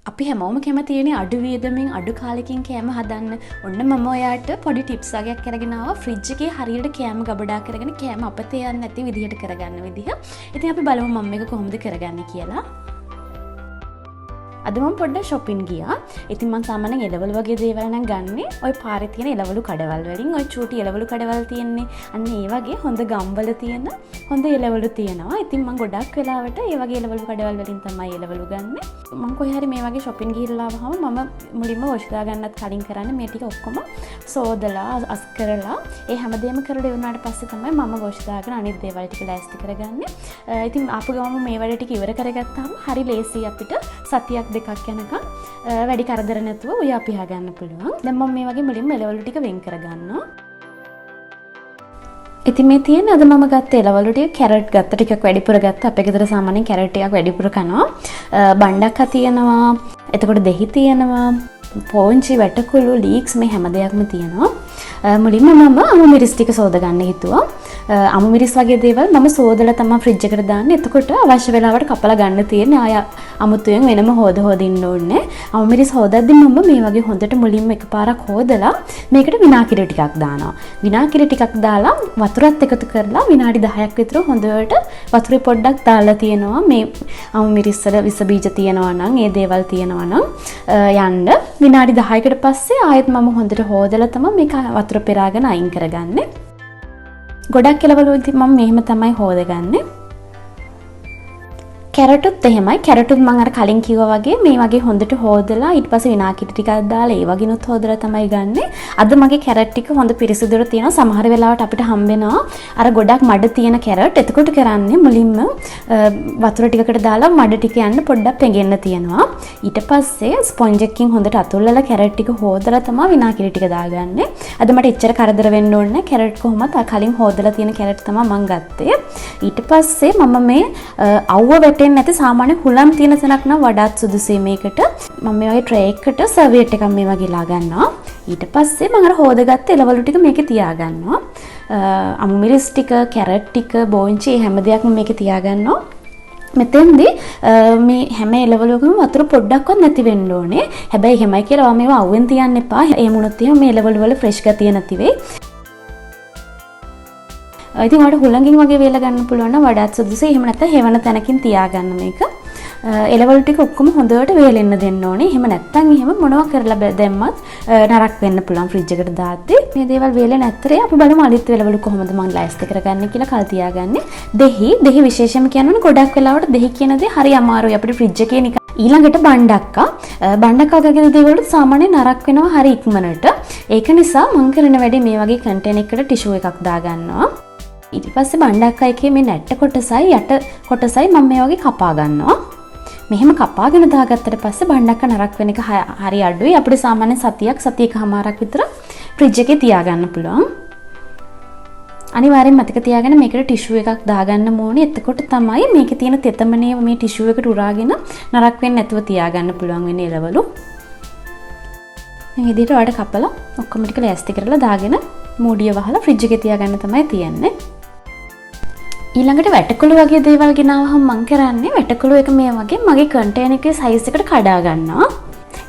අපි හැමෝම කැමතිනේ අඩු වියදමින් අඩු කාලෙකින් කෑම හදන්න. ඔන්න මම ඔයාට පොඩි ටිප්ස් වගේක් අරගෙන ආවා ෆ්‍රිජ් එකේ හරියට කෑම ගබඩා කරගෙන කෑම අපතේ යන්නේ නැති විදිහට කරගන්න විදිහ. ඉතින් අපි බලමු මම මේක කොහොමද කරගන්නේ කියලා. අද මම පොඩ්ඩක් shopping ගියා. ඉතින් මම සාමාන්‍යයෙන් එළවලු වගේ දේවල් නම් ගන්නෙ ඔය පාරේ තියෙන එළවලු කඩවල් වලින්. ඔය චූටි එළවලු කඩවල් තියෙන්නේ. අන්න ඒ වගේ හොඳ ගම්වල තියෙන හොඳ එළවලු තියෙනවා. ඉතින් මම ගොඩක් වෙලාවට ඒ වගේ එළවලු කඩවල් වලින් තමයි එළවලු ගන්නෙ. මම කොහේ හරි මේ වගේ shopping ගිහිල්ලා ආවම මම මුලින්ම wash දා ගන්නත් කලින් කරන්නේ මේ ටික ඔක්කොම සෝදලා අස් කරලා ඒ හැමදේම කරලා ඉවරනාට පස්සේ තමයි මම wash දාගෙන අනිත් දේවල් ටික ලෑස්ති කරගන්නේ. ඉතින් ආපු ගමන් මේ වැඩ ටික ඉවර කරගත්තාම හරි ලේසි අපිට සතියක් දෙකක් යනකම් වැඩි කරදර නැතුව උයා පියා ගන්න පුළුවන්. දැන් මම මේ වගේ මුලින්ම එළවලු ටික වෙන් කරගන්නවා. ඉතින් මේ තියෙන අද මම ගත්ත එළවලු ටික කැරට් ගත්ත ටිකක් වැඩිපුර ගත්තා. අපේ ගෙදර සාමාන්‍යයෙන් කැරට් ටිකක් වැඩිපුර කනවා. බණ්ඩක්කා තියෙනවා. එතකොට දෙහි තියෙනවා. පෝංචි වැටකුළු ලීක්ස් මේ හැම දෙයක්ම තියෙනවා. මුලින්ම මම අමු මිරිස් ටික සෝද ගන්න හිතුවා. අමු මිරිස් වගේ දේවල් මම සෝදලා තමයි ෆ්‍රිජ් එකට දාන්නේ. එතකොට අවශ්‍ය වෙලාවට කපලා ගන්න තියෙන්නේ. ආය අමුතුවෙන් වෙනම හොදින්න ඕනේ. අමු මිරිස් හොදද්දි මම මේ වගේ හොඳට මුලින්ම එකපාරක් හොදලා මේකට විනාගිරි ටිකක් දානවා. විනාගිරි ටිකක් දාලා වතුරත් එකතු කරලා විනාඩි 10ක් විතර හොඳට වතුරේ පොඩ්ඩක් දාලා තියෙනවා. මේ අමු මිරිස් වල විස බීජ තියෙනවා නම් ඒ දේවල් තියෙනවා නම් යන්න විනාඩි 10කට පස්සේ ආයෙත් මම හොඳට හොදලා තමයි මේක වතුර පෙරාගෙන අයින් කරගන්නේ. ගොඩක් එළවලු ඉතින් මම මෙහෙම තමයි හොදගන්නේ. කැරටුත් එහෙමයි. කැරටුත් මම අර කලින් කිව්වා වගේ මේ වගේ හොඳට හොදලා ඊට පස්සේ විනාගිරි ටිකක් දාලා ඒ වගේනුත් හොදලා තමයි ගන්නෙ. අද මගේ කැරට් ටික හොඳ පිරිසිදුර තියෙනවා. සමහර වෙලාවට අපිට හම්බෙනවා අර ගොඩක් මඩ තියෙන කැරට්. එතකොට කරන්නේ මුලින්ම වතුර ටිකකට දාලා මඩ ටික යන්න පොඩ්ඩක් පෙඟෙන්න තියෙනවා. ඊට පස්සේ ස්පොන්ජ් එකකින් හොඳට අතුල්ලලා කැරට් ටික හොදලා තමයි විනාගිරි ටික දාගන්නේ. අද මට එච්චර කරදර වෙන්න ඕනේ නැහැ. කැරට් කොහොමද කලින් හොදලා තියෙන කැරට් තමයි මම ගත්තේ. ඊට පස්සේ මම මේ අවුව වැටෙන්නේ නැති සාමාන්‍ය හුලම් තියෙන තැනක් නම් වඩාත් සුදුසුයි මේකට. මම මේ වගේ ට්‍රේ එකකට සර්වියට් එකක් මේ වගේ ලා ගන්නවා. ඊට පස්සේ මම අර හොදගත්ත එළවලු ටික මේකේ තියා ගන්නවා. අමු මිරිස් ටික, කැරට් ටික, බෝංචි හැම දෙයක්ම මේකේ තියා ගන්නවා. මෙතෙන්දී මේ හැම එළවලුකම වතුර පොඩ්ඩක්වත් නැති වෙන්න ඕනේ. හැබැයි එහෙමයි කියලා ඔයා මේවා අවුෙන් තියන්න එපා. එහෙම වුණොත් එහෙම මේ එළවලු වල ෆ්‍රෙෂ් ගතිය නැති වෙයි. ඉතින් ඔයාලට හුලඟින් වගේ වේල ගන්න පුළුවන් නම් වඩාත් සුදුසුයි. එහෙම නැත්නම් හේවන තැනකින් තියාගන්න මේක. එළවලු ටික ඔක්කොම හොඳට වේලෙන්න දෙන්න ඕනේ. එහෙම නැත්නම් එහෙම මොනවා කරලා දැම්මත් නරක් වෙන්න පුළුවන් ෆ්‍රිජ් එකට දාද්දි. මේ දේවල් වේලෙ නැත්තරේ අපි බලමු අනිත් එළවලු කොහොමද මම ලෑස්ති කරගන්නේ කියලා කල් තියාගන්නේ. දෙහි විශේෂයෙන්ම කියනවනේ ගොඩක් වෙලාවට දෙහි කියන දේ හරි අමාරුයි අපිට ෆ්‍රිජ් එකේ නිකන්. ඊළඟට බණ්ඩක්කා වගේ දේවල් සාමාන්‍යයෙන් නරක් වෙනවා හරි ඉක්මනට. ඒක නිසා මම කරන වැඩේ මේ වගේ කන්ටේනර් එකකට ටිෂු එකක් දාගන්නවා. ඊට පස්සේ බණ්ඩක්කා එකේ මේ නැට්ට කොටසයි යට කොටසයි මම මේ වගේ කපා ගන්නවා. මෙහෙම කපාගෙන දාගත්තට පස්සේ බණ්ඩක්කා නරක් වෙන එක හරි අඩුයි. අපිට සාමාන්‍යයෙන් සතියකමාරක් විතර ෆ්‍රිජ් එකේ තියාගන්න පුළුවන්. අනිවාර්යෙන් මතක තියාගන්න මේකට ටිෂු එකක් දාගන්න ඕනේ. එතකොට තමයි මේකේ තියෙන තෙතමනේ මේ ටිෂු එකට උරාගෙන නරක් වෙන්නේ නැතුව තියාගන්න පුළුවන් වෙන්නේ එළවලු. මේ විදිහට ඔයාලට කපලා ඔක්කොම ටික ලෑස්ති කරලා දාගෙන මූඩිය වහලා ෆ්‍රිජ් එකේ තියාගන්න තමයි තියෙන්නේ. ඊළඟට වැටකුළු වගේ දේවල් ගෙනාවහම මම කරන්නේ වැටකුළු එක මේ වගේ මගේ කන්ටේනර් එකේ සයිස් එකට කඩා ගන්නවා.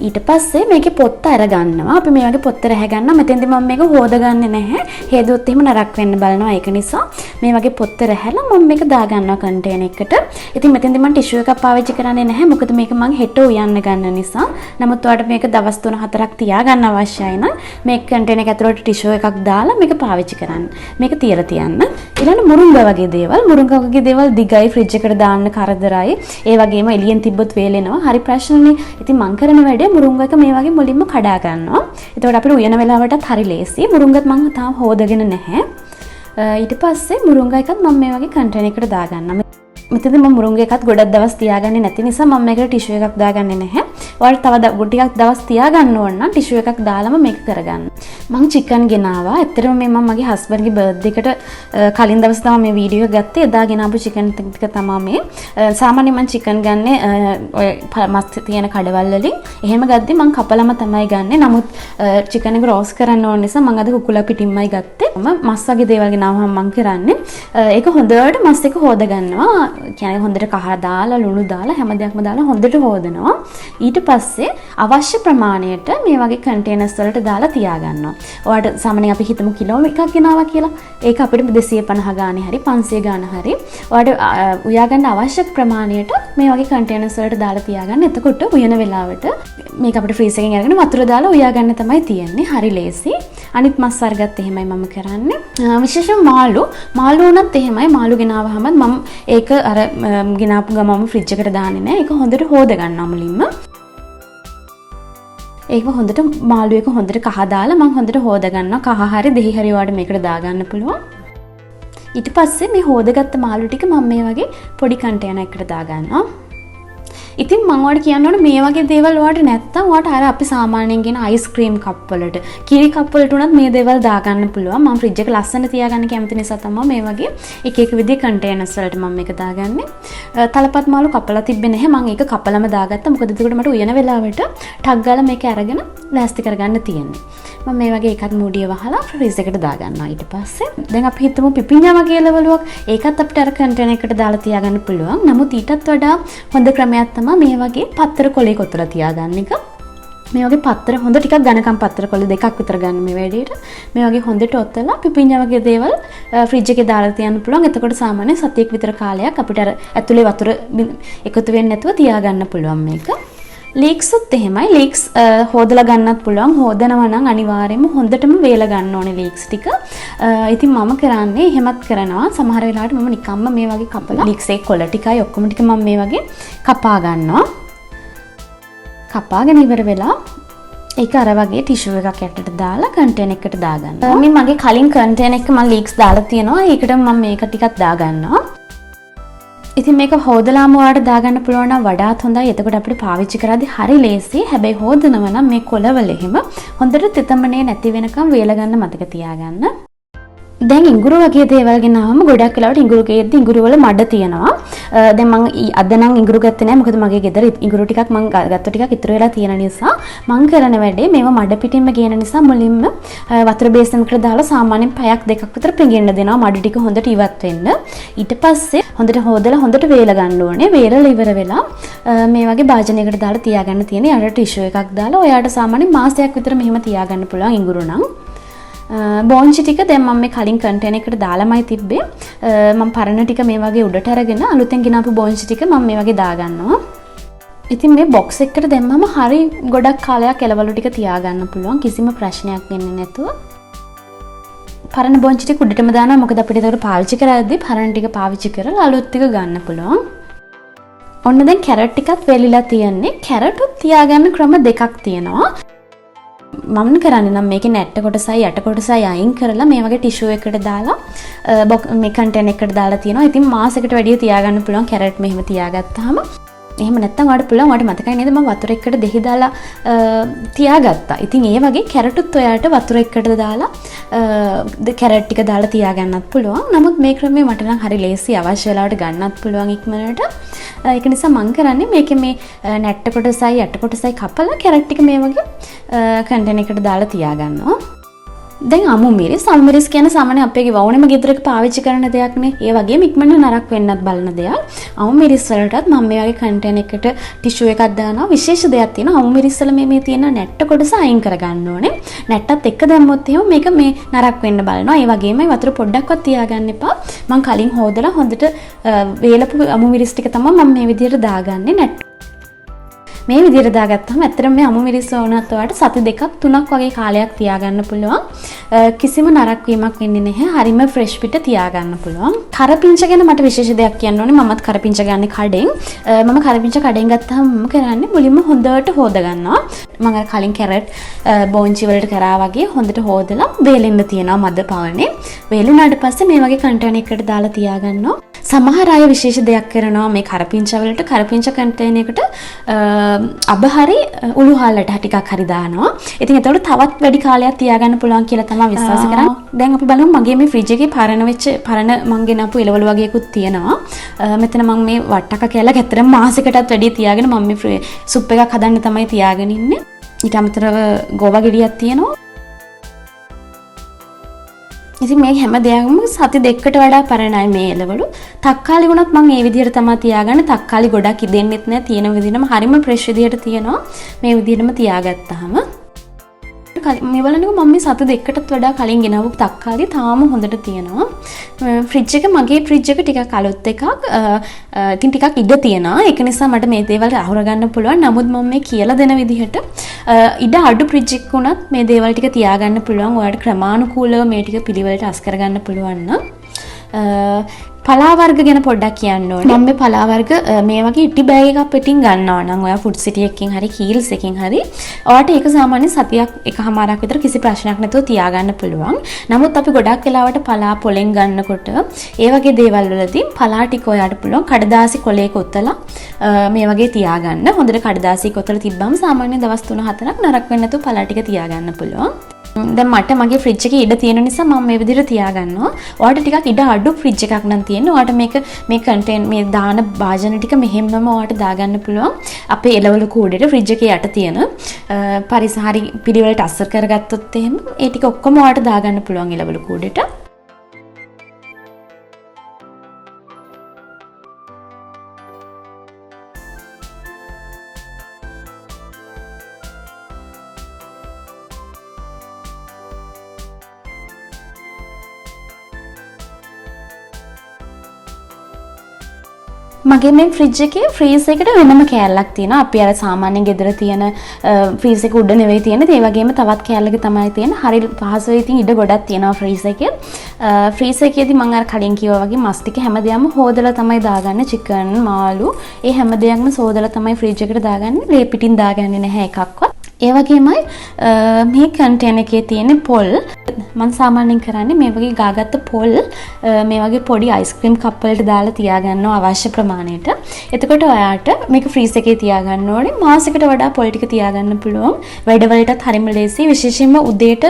ඊට පස්සේ මේකේ පොත්ත අර ගන්නවා. අපි මේ වගේ පොත්ත රැහැ ගන්නවා. මෙතෙන්දී මම මේක හොදගන්නේ නැහැ. හේදුවොත් එහෙම නරක් වෙන්න බලනවා. ඒක නිසා මේ වගේ පොත්ත රැහැලා මම මේක දා ගන්නවා කන්ටේනර් එකට. ඉතින් මෙතෙන්දී මම ටිෂු එකක් පාවිච්චි කරන්නේ නැහැ. මොකද මේක මම හෙට උයන්න ගන්න නිසා. නමුත් ඔයාලට මේක දවස් 3-4ක් තියාගන්න අවශ්‍යයි නම් මේ කන්ටේනර් එක ඇතුළට ටිෂු එකක් දාලා මේක පාවිච්චි කරන්න. මේක තියලා තියන්න. ඊළඟ මුරුංගා වගේ දේවල්. මුරුංගා වගේ දේවල් දිගයි ෆ්‍රිජ් එකට දාන්න කරදරයි. ඒ වගේම එළියෙන් තිබ්බොත් වේලෙනවා. හරි ප්‍රශ්නනේ. ඉතින් මම කරන වැඩේ මුරුංගා එක මේ වගේ මුලින්ම කඩා ගන්නවා. එතකොට අපිට උයන වෙලාවටත් හරි ලේසියි. මුරුංගත් මම තාම හොදගෙන නැහැ. ඊට පස්සේ මුරුංගා එකත් මම මේ වගේ කන්ටේනර් එකට දාගන්නවා. මෙතනදී මම මුරුංගා එකත් ගොඩක් දවස් තියාගන්නේ නැති නිසා මම මේකට ටිෂු එකක් දාගන්නේ නැහැ. ඔයාලට තව ටිකක් දවස් තියාගන්න ඕන නම් ටිෂු එකක් දාලම මේක කරගන්න. මම චිකන් ගෙනාවා. ඇත්තටම මේ මම මගේ හස්බන්ඩ්ගේ බර්ත්ඩේ එකට කලින් දවස් තමයි මේ වීඩියෝ එක ගත්තේ. එදා ගෙනාපු චිකන් ටික තමයි මේ. සාමාන්‍යයෙන් මම චිකන් ගන්නේ ඔය මස් තියෙන කඩවල් වලින්. එහෙම ගද්දි මම කපලම තමයි ගන්නෙ. නමුත් චිකන් එක රෝස් කරන්න ඕන නිසා මම අද කුකුලා පිටින්මයි ගත්තේ. මම මස් වගේ දේවල් ගෙනාවම මම කරන්නේ ඒක හොඳට මස් එක හොද ගන්නවා. කියන්නේ හොඳට කහ දාලා ලුණු දාලා හැම දෙයක්ම දාලා හොඳට හොදනවා. ඊට පස්සේ අවශ්‍ය ප්‍රමාණයට මේ වගේ කන්ටේනර්ස් වලට දාලා තියාගන්නවා. ඔයාලට සාමාන්‍යයෙන් අපි හිතමු කිලෝ එකක් ගෙනාවා කියලා. ඒක අපිට 250 ගානේ හරි 500 ගාන හරි ඔයාලට උයා ගන්න අවශ්‍ය ප්‍රමාණයට මේ වගේ කන්ටේනර්ස් වලට දාලා තියාගන්න. එතකොට උයන වෙලාවට මේක අපිට ෆ්‍රීස් එකෙන් අරගෙන වතුර දාලා උයා ගන්න තමයි තියෙන්නේ. හරි ලේසි. අනිත් මස් වර්ගත් එහෙමයි මම කරන්නේ. විශේෂයෙන් මාළු උනත් එහෙමයි. මාළු ගෙනාවහම මම ඒක අර ගෙනාපු ගමම ෆ්‍රිජ් එකට දාන්නේ නැහැ. ඒක හොඳට හොද ගන්නවා මුලින්ම. ඒක හොඳට මාළු එක හොඳට කහ දාලා මම හොඳට හොද ගන්නවා. කහ හරි දෙහි හරි වඩ මේකට දාගන්න පුළුවන්. ඊට පස්සේ මේ හොදගත්ත මාළු ටික මම මේ වගේ පොඩි කන්ටේනර් එකකට දාගන්නවා. ඉතින් මම ඔයාලට කියන්න ඕනේ මේ වගේ දේවල් ඔයාලට නැත්තම් ඔයාලට අර අපි සාමාන්‍යයෙන් ගෙන අයිස්ක්‍රීම් කප් වලට කිරි කප් වලට උනත් මේ දේවල් දාගන්න පුළුවන්. මම ෆ්‍රිජ් එක ලස්සන තියාගන්න කැමති නිසා තමයි මේ වගේ එක එක විදිහේ කන්ටේනර්ස් වලට මම මේක දාගන්නේ. තලපත් මාළු කපලා තිබ්බේ නැහැ. මම ඒක කපලම දාගත්තා. මොකද එතකොට මට උයන වෙලාවට ටක් ගාලා මේක අරගෙන ලෑස්ති කරගන්න තියෙන්නේ. මම මේ වගේ එකත් මූඩිය වහලා ෆ්‍රීස් එකට දාගන්නවා. ඊට පස්සේ දැන් අපි හිතමු පිපිඤ්ඤා වගේ ලවලුවක් ඒකත් අපිට අර කන්ටේනර් එකට දාලා තියාගන්න පුළුවන්. නමුත් ඊටත් වඩා හොඳ ක්‍රමයක් තමයි මේ වගේ පත්තර කොලේ කොතලා තියාගන්න එක. මේ වගේ පත්තර හොඳ ටිකක් ඝනකම් පත්තර කොළ දෙකක් විතර ගන්න මේ වැඩේට. මේ වගේ හොඳට ඔතලා පිපිඤ්ඤා වගේ දේවල් ෆ්‍රිජ් එකේ දාලා තියන්න පුළුවන්. එතකොට සාමාන්‍යයෙන් සතියක් විතර කාලයක් අපිට අර ඇතුලේ වතුර එකතු වෙන්නේ නැතුව තියාගන්න පුළුවන් මේක. ලීක්ස් උත් එහෙමයි. ලීක්ස් හොදලා ගන්නත් පුළුවන්. හොදනවා නම් අනිවාර්යයෙන්ම හොඳටම වේලා ගන්න ඕනේ ලීක්ස් ටික. ඉතින් මම කරන්නේ එහෙමත් කරනවා. සමහර වෙලාවට මම නිකම්ම මේ වගේ කපලා ලීක්ස් එකේ කොළ ටිකයි ඔක්කොම ටික මම මේ වගේ කපා ගන්නවා. කපාගෙන ඉවර වෙලා ඒක අර වගේ ටිෂු එකක් යටට දාලා කන්ටේනර් එකකට දාගන්නවා. මේ මගේ කලින් කන්ටේනර් එක මම ලීක්ස් දාලා තියෙනවා. ඒකට මම මේක ටිකක් දාගන්නවා. ඉතින් මේක හොදලාම ඔයාලට දාගන්න පුළුවන් නම් වඩාත් හොඳයි. එතකොට අපිට පාවිච්චි කරද්දී හරි ලේසි. හැබැයි හොදනවා නම් මේ කොළවල එහෙම හොඳට තෙතමනේ නැති වෙනකම් වේල ගන්න මතක තියාගන්න. දැන් ඉඟුරු වගේ දේවල් ගෙනාවම ගොඩක් වෙලාවට ඉඟුරු ගේද්දි ඉඟුරු වල මඩ තියෙනවා. දැන් මම අද නම් ඉඟුරු ගත්තේ නැහැ. මොකද මගේ ගෙදර ඉඟුරු ටිකක් මම ගත්ත ටිකක් ඉතුරු වෙලා තියෙන නිසා මම කරන වැඩේ මේවා මඩ පිටින්ම ගේන නිසා මුලින්ම වතුර බේසන් එකට දාලා සාමාන්‍යයෙන් පැයක් දෙකක් විතර පෙඟෙන්න දෙනවා මඩ ටික හොඳට ඉවත් වෙන්න. ඊට පස්සේ හොඳට හොදලා හොඳට වේල ගන්න ඕනේ. වේලලා ඉවර වෙලා මේ වගේ භාජනයකට දාලා තියාගන්න තියෙන්නේ. යට ටිෂු එකක් දාලා ඔයාලට සාමාන්‍යයෙන් මාසයක් විතර මෙහෙම තියාගන්න පුළුවන් ඉඟුරු නම්. බෝංචි ටික දැන් මම මේ කලින් කන්ටේනර් එකට දාලාමයි තිබ්බේ. මම පරණ ටික මේ වගේ උඩට අරගෙන අලුතෙන් ගෙනාපු බෝංචි ටික මම මේ වගේ දාගන්නවා. ඉතින් මේ බොක්ස් එකකට දැම්මම හරි ගොඩක් කාලයක් එළවලු ටික තියාගන්න පුළුවන්. කිසිම ප්‍රශ්නයක් වෙන්නේ නැතුව. පරණ බෝංචි ටික උඩටම දානවා. මොකද අපිට ඒක පාවිච්චි කරද්දී පරණ ටික පාවිච්චි කරලා අලුත් ටික ගන්න පුළුවන්. ඔන්න දැන් කැරට් ටිකත් වෙලිලා තියෙන්නේ. කැරටුත් තියාගන්න ක්‍රම දෙකක් තියෙනවා. මම කරන්නේ නම් මේකේ නැට්ට කොටසයි යට කොටසයි අයින් කරලා මේ වගේ ටිෂු එකකට දාලා මේ කන්ටේනර් එකකට දාලා තියෙනවා. ඉතින් මාසෙකට වැඩිය තියාගන්න පුළුවන් කැරට් මෙහෙම තියාගත්තාම. එහෙම නැත්නම් ඔයාලට පුළුවන් ඔයාලට මතකයි නේද මම වතුර එකකට දෙහි දාලා තියාගත්තා. ඉතින් ඒ වගේ කැරටුත් ඔයාලට වතුර එකකට දාලා කැරට් ටික දාලා තියාගන්නත් පුළුවන්. නමුත් මේ ක්‍රමය මට නම් හරි ලේසි. අවශ්‍ය වෙලාවට ගන්නත් පුළුවන් ඉක්මනට. ඒක නිසා මම කරන්නේ මේකේ මේ නැට්ට කොටසයි යට කොටසයි කපලා කැරට් ටික මේ වගේ කන්ටේනර් එකට දාලා තියාගන්නවා. දැන් අමු මිරිස් කියන සාමාන්‍ය අපේ වවුනෙම ගෙදරක පාවිච්චි කරන දෙයක් නේ. ඒ වගේම ඉක්මනට නරක වෙන්නත් බලන දෙයක්. අමු මිරිස් වලටත් මම මේ වගේ කන්ටේනර් එකට ටිෂු එකක් දානවා. විශේෂ දෙයක් තියෙනවා. අමු මිරිස් වල මේ තියෙන නැට්ට කොටස අයින් කරගන්න ඕනේ. නැට්ටත් එක්ක දැම්මොත් එහෙම මේක මේ නරක වෙන්න බලනවා. ඒ වගේමයි වතුර පොඩ්ඩක්වත් තියාගන්න එපා. මම කලින් හොදලා හොඳට වේලපු අමු මිරිස් ටික තමයි මම මේ විදිහට දාගන්නේ. නැට්ට මේ විදිහට දාගත්තාම ඇත්තටම මේ අමු මිරිස් වුණත් ඔයාලට සති දෙකක් තුනක් වගේ කාලයක් තියාගන්න පුළුවන්. කිසිම නරක වීමක් වෙන්නේ නැහැ. හරිම ෆ්‍රෙෂ් පිට තියාගන්න පුළුවන්. කරපිංච ගැන මට විශේෂ දෙයක් කියන්න ඕනේ. මමත් කරපිංච ගන්නේ කඩෙන්. මම කරපිංච කඩෙන් ගත්තාම මම කරන්නේ මුලින්ම හොඳට හොද ගන්නවා. මම අර කලින් කැරට් බෝංචි වලට කරා වගේ හොඳට හොදලා වේලෙන්න තියනවා මද පවනේ. වේලුණාට පස්සේ මේ වගේ කන්ටේනර් එකකට දාලා තියාගන්නවා. සමහර අය විශේෂ දෙයක් කරනවා මේ කරපිංච වලට කරපිංච කන්ටේනර් එකට අබ හරි උළු හාලට ටිකක් හරි දානවා. ඉතින් ඒතකොට තවත් වැඩි කාලයක් තියාගන්න පුළුවන් කියලා තමයි විශ්වාස කරන්නේ. දැන් අපි බලමු මගේ මේ ෆ්‍රිජ් එකේ පරණ මං ගෙනාපු එළවලු වගේකුත් තියෙනවා. මෙතන මම මේ වට්ටක කැල්ලක් ඇත්තටම මාසෙකටත් වැඩි තියාගෙන මම මේ සුප් එකක් හදන්න තමයි තියාගෙන ඉන්නේ. ඊට අමතරව ගෝවා ගෙඩියක් තියෙනවා. ඉතින් මේ හැම දෙයක්ම සති දෙකකට වඩා පරණයි මේ එළවලු. තක්කාලි වුණත් මම මේ විදිහට තමයි තියාගන්නේ. තක්කාලි ගොඩක් ඉදෙන්නෙත් නෑ. තියෙන විදිහටම හරිම ෆ්‍රෙෂ් විදිහට තියෙනවා. මේ විදිහටම තියාගත්තාම මේ බලන්නකො මම මේ සති දෙකකටත් වඩා කලින් ගෙනාවු තක්කාලි තාම හොඳට තියෙනවා. ෆ්‍රිජ් එක මගේ ෆ්‍රිජ් එක ටිකක් අලුත් එකක්. ඉතින් ටිකක් ඉඩ තියෙනවා. ඒක නිසා මට මේ දේවල් අහුර ගන්න පුළුවන්. නමුත් මම මේ කියලා දෙන විදිහට ඉඩ අඩු ෆ්‍රිජ් එකක් වුණත් මේ දේවල් ටික තියාගන්න පුළුවන්. ඔයාලට ක්‍රමානුකූලව මේ ටික පිළිවෙලට අස් කරගන්න පුළුවන් නම් පලා වර්ග ගැන පොඩ්ඩක් කියන්න ඕනේ. මම මේ පලා වර්ග මේ වගේ ඉටි බෑග් එකක් පිටින් ගන්නවා නම් ඔයා ෆුඩ් සිටි එකකින් හරි කීල්ස් එකකින් හරි ඔයාට ඒක සාමාන්‍යයෙන් සතියක් එකමාරක් විතර කිසි ප්‍රශ්නයක් නැතුව තියාගන්න පුළුවන්. නමුත් අපි ගොඩක් වෙලාවට පලා පොලෙන් ගන්නකොට ඒ වගේ දේවල් වලදී පලා ටික ඔයාට පුළුවන් කඩදාසි කොලයක උතලා මේ වගේ තියාගන්න. හොඳට කඩදාසි කොතලා තිබ්බම සාමාන්‍යයෙන් දවස් 3-4ක් නරක වෙන්නේ නැතුව පලා ටික තියාගන්න පුළුවන්. දැන් මට මගේ ෆ්‍රිජ් එකේ ඉඩ තියෙන නිසා මම මේ විදිහට තියාගන්නවා. ඔයාලට ටිකක් ඉඩ අඩු ෆ්‍රිජ් එකක් නම් තියෙන. ඔයාලට මේ කන්ටේන් මේ දාන භාජන ටික මෙහෙමම ඔයාලට දාගන්න පුළුවන්. අපේ එළවලු කූඩේට ෆ්‍රිජ් එකේ යට තියෙන පරිසහරි පිළිවෙලට අස්සර් කරගත්තොත් එහෙම ඒ ටික ඔක්කොම ඔයාලට දාගන්න පුළුවන් එළවලු කූඩේට. මගේ මේ ෆ්‍රිජ් එකේ ෆ්‍රීස් එකට වෙනම කෑල්ලක් තියෙනවා. අපි අර සාමාන්‍යයෙන් ගෙදර තියෙන ෆ්‍රීස් එක උඩ නෙවෙයි තියෙන්නේ. ඒ වගේම තවත් කෑල්ලක තමයි තියෙන්නේ. හරි පහසුයි. ඉතින් ඉඩ ගොඩක් තියෙනවා ෆ්‍රීස් එකේ. ෆ්‍රීස් එකේදී මම අර කලින් කිව්වා වගේ මස් ටික හැමදේම හොදලා තමයි දාගන්නේ. චිකන්, මාළු, ඒ හැමදේයක්ම සෝදලා තමයි ෆ්‍රිජ් එකට දාගන්නේ. ලේ පිටින් දාගන්නේ නැහැ එකක්වත්. ඒ වගේමයි මේ කන්ටේනර් එකේ තියෙන පොල් මම සාමාන්‍යයෙන් කරන්නේ මේ වගේ ගාගත්ත පොල් මේ වගේ පොඩි අයිස්ක්‍රීම් කප් වලට දාලා තියාගන්නවා අවශ්‍ය ප්‍රමාණයට. එතකොට ඔයාට මේක ෆ්‍රීස් එකේ තියාගන්න ඕනේ. මාසෙකට වඩා පොල් ටික තියාගන්න පුළුවන්. වැඩවලටත් හරිම ලේසියි. විශේෂයෙන්ම උදේට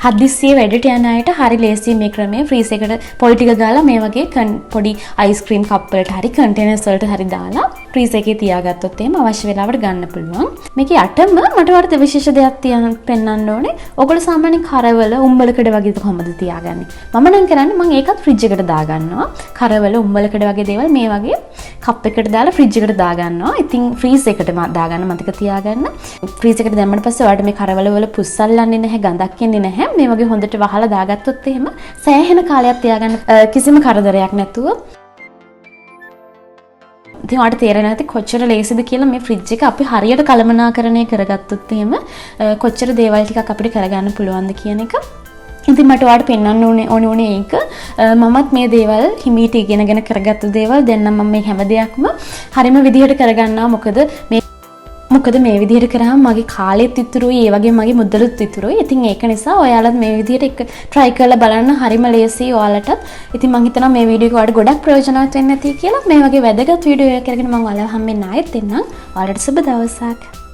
හදිස්සියේ වැඩට යන අයට හරි ලේසියි මේ ක්‍රමය. ෆ්‍රීස් එකට පොල් ටික ගාලා මේ වගේ පොඩි අයිස්ක්‍රීම් කප් වලට හරි කන්ටේනර්ස් වලට හරි දාලා ෆ්‍රීස් එකේ තියාගත්තොත් එහෙම අවශ්‍ය වෙලාවට ගන්න පුළුවන්. මේකේ යටම මට විශේෂ දෙයක් පෙන්වන්න ඕනේ. ඔයගොල්ලෝ සාමාන්‍යයෙන් කරවල උම්බලකඩ වගේ කොහොමද තියාගන්නේ? මම නම් කරන්නේ මම ඒකත් ෆ්‍රිජ් එකට දාගන්නවා. කරවල උම්බලකඩ වගේ දේවල් මේ වගේ කප් එකකට දාලා ෆ්‍රිජ් එකට දාගන්නවා. ඉතින් ෆ්‍රීස් එකට දාගන්න මතක තියාගන්න. ෆ්‍රීස් එකට දැම්මට පස්සේ ඔයාලට මේ කරවල වල පුස්සල්ලන්නේ නැහැ, ගඳක් එන්නේ නැහැ. මේ වගේ හොඳට වහලා දාගත්තොත් එහෙම සෑහෙන කාලයක් තියාගන්න කිසිම කරදරයක් නැතුව. ඉතින් ඔයාලට තේරෙන්නේ නැති කොච්චර ලේසිද කියලා මේ ෆ්‍රිජ් එක අපි හරියට කළමනාකරණය කරගත්තොත් එහෙම කොච්චර දේවල් ටිකක් අපිට කරගන්න පුළුවන්ද කියන එක. ඉතින් මට ඔයාලට පෙන්වන්න ඕනේ ඒක. මමත් මේ දේවල් හිමීට ඉගෙනගෙන කරගත්ත දේවල්. දැන් නම් මම මේ හැම දෙයක්ම හරිම විදිහට කරගන්නවා. මොකද මේ විදිහට කරාම මගේ කාලෙත් ඉතුරුයි, ඒ වගේම මගේ මුදලුත් ඉතුරුයි. ඉතින් ඒක නිසා ඔයාලත් මේ විදිහට එක try කරලා බලන්න. හරිම ලේසියි ඔයාලටත්. ඉතින් මම හිතනවා මේ වීඩියෝ එක ඔයාලට ගොඩක් ප්‍රයෝජනවත් වෙන්න ඇති කියලා. මේ වගේ වැදගත් වීඩියෝ එකක් කරගෙන මම ඔයාලව හම්බෙන්න ආයෙත් එන්නම්. ඔයාලට සුබ දවසක්.